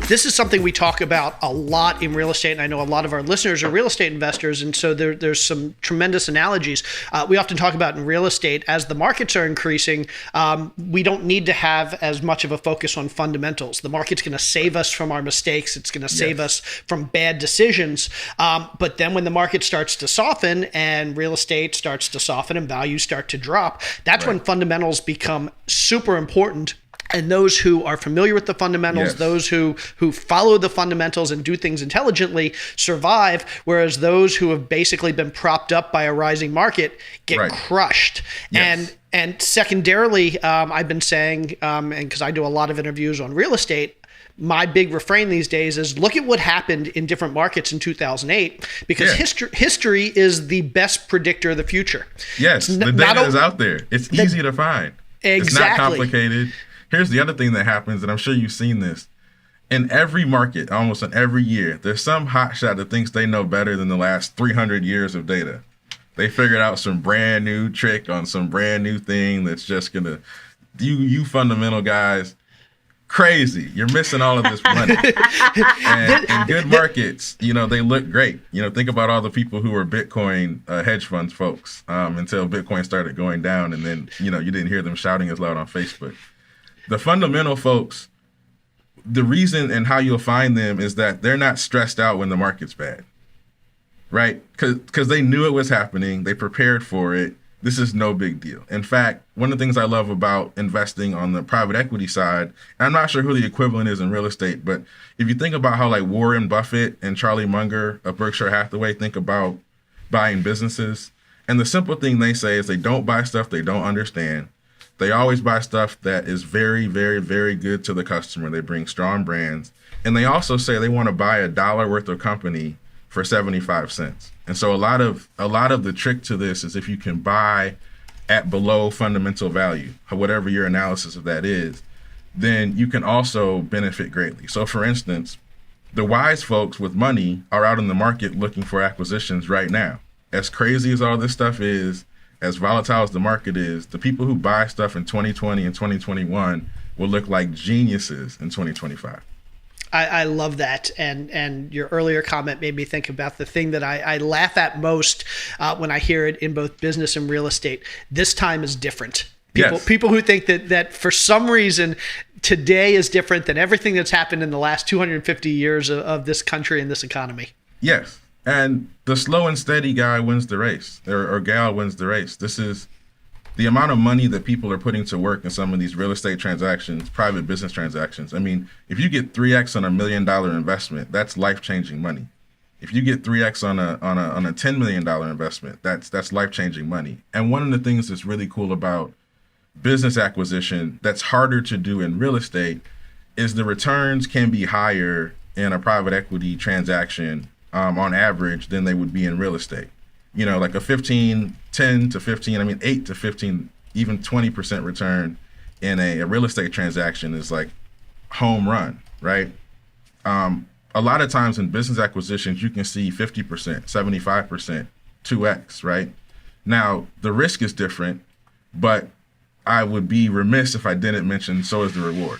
this is something we talk about a lot in real estate, and I know a lot of our listeners are real estate investors, and so there's some tremendous analogies. We often talk about in real estate, as the markets are increasing, we don't need to have as much of a focus on fundamentals. The market's going to save us from our mistakes. It's going to save us from bad decisions. But then when the market starts to soften and real estate starts to soften and values start to drop, that's when fundamentals become super important. And those who are familiar with the fundamentals, those who follow the fundamentals and do things intelligently survive, whereas those who have basically been propped up by a rising market get crushed. And secondarily, I've been saying, and because I do a lot of interviews on real estate, my big refrain these days is look at what happened in different markets in 2008, because history is the best predictor of the future. Yes, the data is out there. It's easy to find. Exactly. It's not complicated. Here's the other thing that happens, and I'm sure you've seen this. In every market, almost in every year, there's some hotshot that thinks they know better than the last 300 years of data. They figured out some brand new trick on some brand new thing that's just going to, you fundamental guys, crazy. You're missing all of this money. And in good markets, they look great. Think about all the people who were Bitcoin hedge funds folks until Bitcoin started going down, and then, you didn't hear them shouting as loud on Facebook. The fundamental folks, the reason and how you'll find them is that they're not stressed out when the market's bad, right? Because they knew it was happening. They prepared for it. This is no big deal. In fact, one of the things I love about investing on the private equity side, and I'm not sure who the equivalent is in real estate, but if you think about how like Warren Buffett and Charlie Munger of Berkshire Hathaway think about buying businesses, and the simple thing they say is they don't buy stuff they don't understand. They always buy stuff that is very, very, very good to the customer. They bring strong brands. And they also say they want to buy $1 worth of company for 75 cents. And so a lot of the trick to this is if you can buy at below fundamental value, whatever your analysis of that is, then you can also benefit greatly. So for instance, the wise folks with money are out in the market looking for acquisitions right now. As crazy as all this stuff is, as volatile as the market is, the people who buy stuff in 2020 and 2021 will look like geniuses in 2025. I love that. And your earlier comment made me think about the thing that I laugh at most when I hear it in both business and real estate. This time is different. People who think that for some reason today is different than everything that's happened in the last 250 years of this country and this economy. Yes. And the slow and steady guy wins the race, or gal wins the race. This is the amount of money that people are putting to work in some of these real estate transactions, private business transactions. I mean, if you get 3x on $1 million investment, that's life-changing money. If you get 3x on a $10 million investment, that's life-changing money. And one of the things that's really cool about business acquisition that's harder to do in real estate is the returns can be higher in a private equity transaction on average than they would be in real estate. Like a 10 to 15, 8 to 15, even 20% return in a real estate transaction is like home run, right? A lot of times in business acquisitions, you can see 50%, 75%, 2x, right? Now, the risk is different, but I would be remiss if I didn't mention so is the reward.